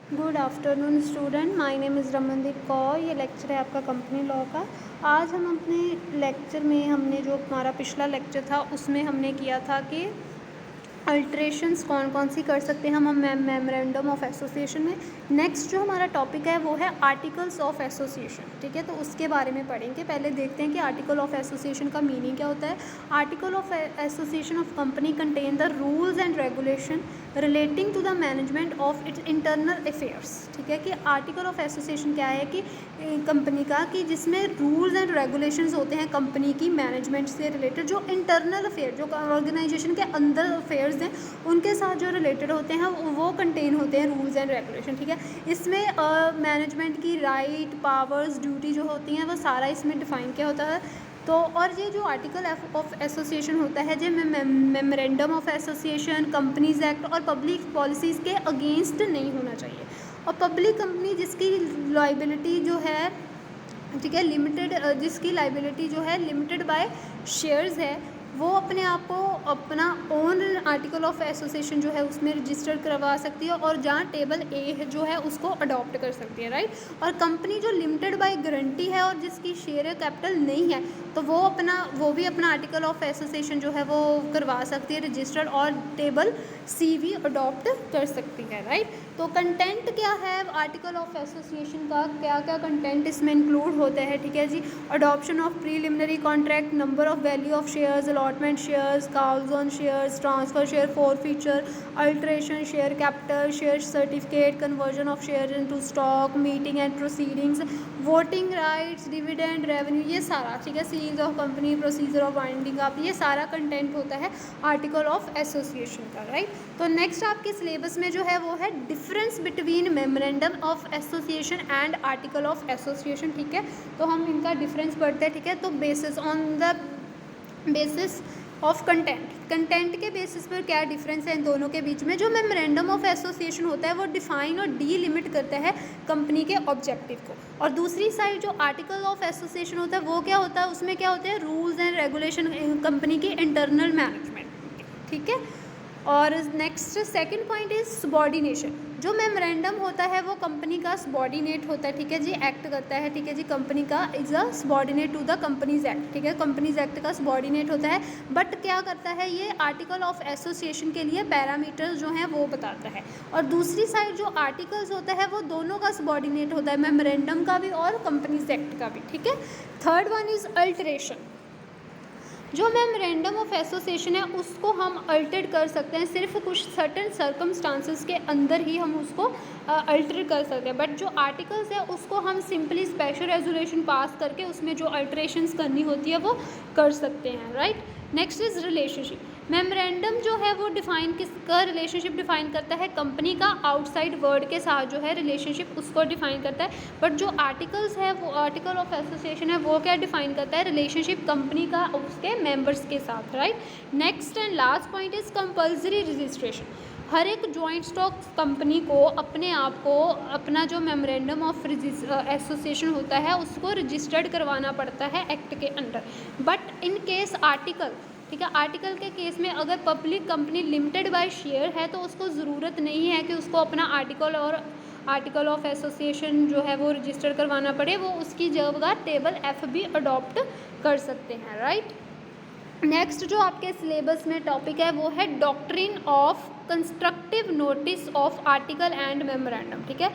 Good afternoon student, my name is Ramandeep Kaur. ये lecture है आपका कंपनी लॉ का। आज हम अपने लेक्चर में हमने जो हमारा पिछला लेक्चर था उसमें हमने किया था कि अल्ट्रेशंस कौन कौन सी कर सकते हैं हम मेमोरेंडम ऑफ एसोसिएशन में। नेक्स्ट जो हमारा टॉपिक है वो है आर्टिकल्स ऑफ एसोसिएशन। ठीक है, तो उसके बारे में पढ़ेंगे। पहले देखते हैं कि आर्टिकल ऑफ एसोसिएशन का मीनिंग क्या होता है। Article of association of company contain the rules and regulation relating to the management of its internal affairs. ठीक है, कि आर्टिकल ऑफ एसोसिएशन क्या है कि कंपनी का, कि जिसमें रूल्स एंड रेगुलेशंस होते हैं कंपनी की मैनेजमेंट से रिलेटेड, जो इंटरनल अफेयर, जो ऑर्गेनाइजेशन के अंदर अफेयर्स हैं उनके साथ जो रिलेटेड होते हैं वो कंटेन होते हैं रूल्स एंड रेगुलेशन। ठीक है, इसमें मैनेजमेंट की राइट, पावर्स, ड्यूटी जो होती हैं वो सारा इसमें डिफाइन किया होता है। तो और ये जो आर्टिकल ऑफ एसोसिएशन होता है, जो memorandum of association, companies act और पब्लिक पॉलिसीज़ के अगेंस्ट नहीं होना चाहिए। और पब्लिक कंपनी जिसकी लाइबिलिटी जो है, ठीक है, लिमिटेड, जिसकी लाइबिलिटी जो है लिमिटेड बाय शेयर्स है, वो अपने आप को अपना ओन आर्टिकल ऑफ एसोसिएशन जो है उसमें रजिस्टर करवा सकती है और जहाँ टेबल ए जो है उसको अडॉप्ट कर सकती है, राइट। और कंपनी जो लिमिटेड बाय गारंटी है और जिसकी शेयर कैपिटल नहीं है, तो वो भी अपना आर्टिकल ऑफ एसोसिएशन जो है वो करवा सकती है रजिस्टर्ड, और टेबल सी भी अडॉप्ट कर सकती है, राइट। तो कंटेंट क्या है आर्टिकल ऑफ एसोसिएशन का, क्या क्या कंटेंट इसमें इंक्लूड होते हैं। ठीक है जी, adoption of preliminary contract, number of value of shares, allotment shares, calls on shares, transfer share, forfeiture, alteration, share capital, share certificate, conversion of share into stock, meeting and proceedings, voting rights, dividend, revenue, ये सारा, ठीक है, seals of company, procedure of winding up, ये सारा content होता है article of association का, right. तो नेक्स्ट आपके सिलेबस में जो है वो है difference between memorandum of association and article of association. ठीक है, तो हम इनका डिफरेंस पढ़ते हैं। ठीक है, तो basis on the basis of content के बेसिस पर क्या डिफरेंस है इन दोनों के बीच में। जो मेमोरेंडम ऑफ एसोसिएशन होता है वो डिफाइन और डीलिमिट करता है कंपनी के ऑब्जेक्टिव को, और दूसरी साइड जो आर्टिकल ऑफ एसोसिएशन होता है वो क्या होता है, उसमें क्या होते हैं रूल्स एंड रेगुलेशन कंपनी की इंटरनल मैनेजमेंट। ठीक है, और next second point is subordination. जो मेमोरेंडम होता है वो कंपनी का सबॉर्डिनेट होता है, ठीक है जी, एक्ट करता है, ठीक है जी, कंपनी का is a subordinate to the companies act. ठीक है, कंपनीज एक्ट का सबॉर्डिनेट होता है, बट क्या करता है ये आर्टिकल ऑफ एसोसिएशन के लिए पैरामीटर्स जो हैं वो बताता है। और दूसरी साइड जो आर्टिकल्स होता है वो दोनों का सबॉर्डिनेट होता है, मेमोरेंडम का भी और कंपनीज एक्ट का भी। ठीक है, थर्ड वन इज अल्टरेशन। जो मेमोरेंडम ऑफ एसोसिएशन है उसको हम अल्टर कर सकते हैं, सिर्फ कुछ सर्टन सर्कमस्टांसेस के अंदर ही हम उसको अल्टर कर सकते हैं, बट जो आर्टिकल्स है उसको हम सिंपली स्पेशल रेजोल्यूशन पास करके उसमें जो अल्टरेशंस करनी होती है वो कर सकते हैं, right. Next is relationship. Memorandum जो है वो डिफाइन किसका रिलेशनशिप डिफाइन करता है, कंपनी का आउटसाइड वर्ल्ड के साथ जो है रिलेशनशिप उसको डिफाइन करता है, बट जो आर्टिकल्स है वो आर्टिकल ऑफ एसोसिएशन है वो क्या डिफाइन करता है, रिलेशनशिप कंपनी का उसके मेंबर्स के साथ, right. Next and last point is compulsory registration. हर एक जॉइंट स्टॉक कंपनी को अपने आप को अपना जो मेमोरेंडम ऑफ एसोसिएशन होता है उसको रजिस्टर्ड करवाना पड़ता है एक्ट के under, but in case article, ठीक है, आर्टिकल के केस में अगर public company limited by share है तो उसको ज़रूरत नहीं है कि उसको अपना आर्टिकल ऑफ एसोसिएशन जो है वो रजिस्टर करवाना पड़े, वो उसकी जगह टेबल एफ भी अडॉप्ट कर सकते हैं, राइट। नेक्स्ट जो आपके सिलेबस में टॉपिक है वो है doctrine of constructive notice of article and memorandum. ठीक है,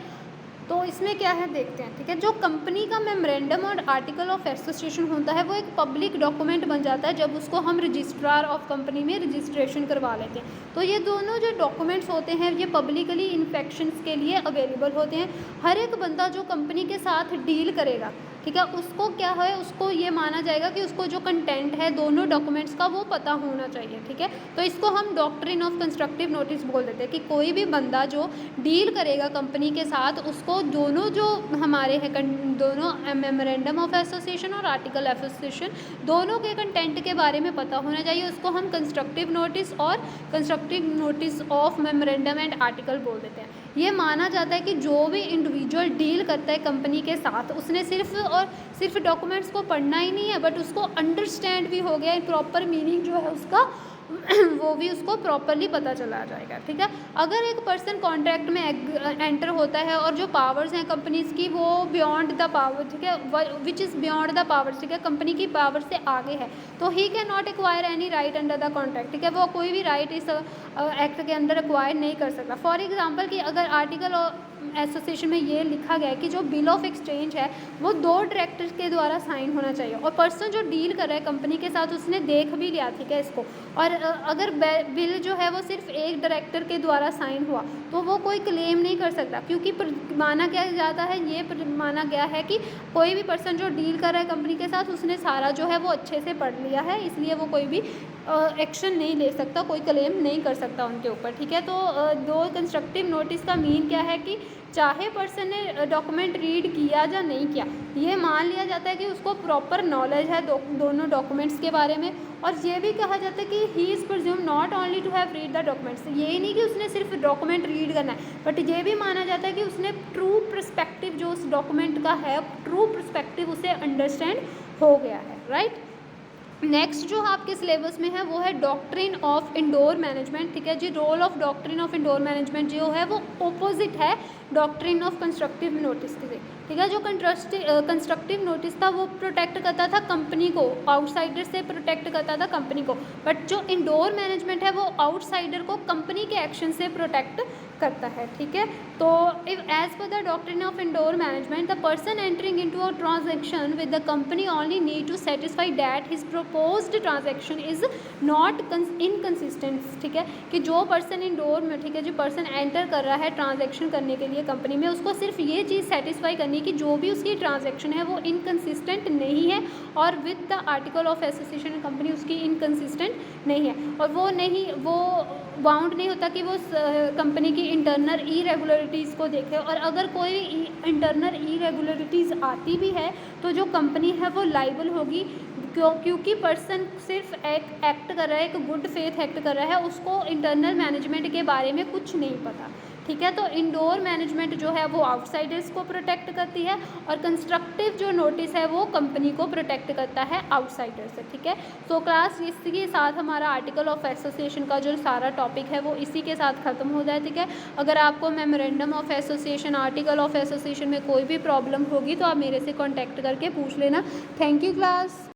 तो इसमें क्या है देखते हैं। ठीक है, जो कंपनी का मेमोरेंडम और आर्टिकल ऑफ एसोसिएशन होता है वो एक पब्लिक डॉक्यूमेंट बन जाता है जब उसको हम रजिस्ट्रार ऑफ कंपनी में रजिस्ट्रेशन करवा लेते हैं। तो ये दोनों जो डॉक्यूमेंट्स होते हैं ये पब्लिकली इंस्पेक्शंस के लिए अवेलेबल होते हैं। हर एक बंदा जो कंपनी के साथ डील करेगा, ठीक है, उसको क्या है, उसको ये माना जाएगा कि उसको जो कंटेंट है दोनों डॉक्यूमेंट्स का वो पता होना चाहिए। ठीक है, तो इसको हम डॉक्ट्रिन ऑफ कंस्ट्रक्टिव नोटिस बोल देते हैं कि कोई भी बंदा जो डील करेगा कंपनी के साथ उसको दोनों जो हमारे हैं दोनों मेमोरेंडम ऑफ एसोसिएशन और आर्टिकल एसोसिएशन दोनों के कंटेंट के बारे में पता होना चाहिए। उसको हम कंस्ट्रक्टिव नोटिस और constructive notice of memorandum and article बोल देते हैं। ये माना जाता है कि जो भी इंडिविजुअल डील करता है कंपनी के साथ उसने सिर्फ डॉक्यूमेंट्स को पढ़ना ही नहीं है, बट उसको अंडरस्टैंड भी हो गया, प्रॉपर मीनिंग जो है उसका वो भी उसको प्रॉपरली पता चला जाएगा, ठीक है। अगर एक पर्सन कॉन्ट्रैक्ट में एंटर होता है और जो पावर्स हैं कंपनीज़ की वो बियॉन्ड द पावर, ठीक है, which is beyond the power, ठीक है, कंपनी की पावर से आगे है, तो he can not acquire any right under the contract, ठीक है, वो कोई भी राइट इस एक्ट के अंदर एक्वायर नहीं कर सकता। फॉर एग्जाम्पल कि अगर आर्टिकल एसोसिएशन में ये लिखा गया है कि जो बिल ऑफ एक्सचेंज है वो 2 डायरेक्टर्स के द्वारा साइन होना चाहिए, और पर्सन जो डील कर रहा है कंपनी के साथ उसने देख भी लिया, ठीक है, इसको, और अगर बिल जो है वो सिर्फ एक डायरेक्टर के द्वारा साइन हुआ तो वो कोई क्लेम नहीं कर सकता, क्योंकि माना क्या जाता है, ये माना गया है कि कोई भी पर्सन जो डील कर रहा है कंपनी के साथ उसने सारा जो है वो अच्छे से पढ़ लिया है, इसलिए वो कोई भी एक्शन नहीं ले सकता, कोई क्लेम नहीं कर सकता उनके ऊपर, ठीक है। तो दो कंस्ट्रक्टिव नोटिस का मीन क्या है कि चाहे पर्सन ने डॉक्यूमेंट रीड किया या नहीं किया, ये मान लिया जाता है कि उसको प्रॉपर नॉलेज है दोनों डॉक्यूमेंट्स के बारे में, और ये भी कहा जाता है कि he is presume not only to have read the documents, ये नहीं कि उसने सिर्फ डॉक्यूमेंट रीड करना है, बट ये भी माना जाता है कि उसने ट्रू पर्सपेक्टिव जो उस डॉक्यूमेंट का है, ट्रू पर्सपेक्टिव उसे अंडरस्टैंड हो गया है, राइट। नेक्स्ट जो आपके सिलेबस में है वो है डॉक्ट्रिन ऑफ इंडोर मैनेजमेंट, ठीक है जी। Role of doctrine of indoor management जो है वो ऑपोजिट है डॉक्ट्रिन ऑफ कंस्ट्रक्टिव नोटिस के, ठीक है। जो कंस्ट्रक्टिव नोटिस था वो प्रोटेक्ट करता था कंपनी को, आउटसाइडर से प्रोटेक्ट करता था कंपनी को, बट जो इंडोर मैनेजमेंट है वो आउटसाइडर को कंपनी के एक्शन से प्रोटेक्ट करता है, ठीक है। तो if as per the doctrine of indoor management the person entering into a transaction with the company only need to satisfy that his proposed transaction is not inconsistent, ठीक है, कि जो पर्सन इंडोर में, ठीक है, जो पर्सन एंटर कर रहा है ट्रांजैक्शन करने के लिए कंपनी में, उसको सिर्फ ये चीज़ सेटिस्फाई करनी कि जो भी उसकी ट्रांजैक्शन है वो इनकंसिस्टेंट नहीं है, और with the article of association company उसकी इनकंसिस्टेंट नहीं है, और वो बाउंड नहीं होता कि वो कंपनी की इंटरनल इरेगुलरिटीज़ को देखे, और अगर कोई इंटरनल इरेगुलरिटीज़ आती भी है तो जो कंपनी है वो लाइबल होगी, क्योंकि पर्सन सिर्फ एक एक्ट कर रहा है, एक गुड फेथ एक्ट कर रहा है, उसको इंटरनल मैनेजमेंट के बारे में कुछ नहीं पता, ठीक है। तो इंडोर मैनेजमेंट जो है वो आउटसाइडर्स को प्रोटेक्ट करती है, और कंस्ट्रक्टिव जो नोटिस है वो कंपनी को प्रोटेक्ट करता है आउटसाइडर से, ठीक है। तो क्लास इसी के साथ हमारा आर्टिकल ऑफ एसोसिएशन का जो सारा टॉपिक है वो इसी के साथ ख़त्म हो जाए, ठीक है। अगर आपको memorandum of association, article of association में कोई भी प्रॉब्लम होगी तो आप मेरे से कॉन्टैक्ट करके पूछ लेना। Thank you class.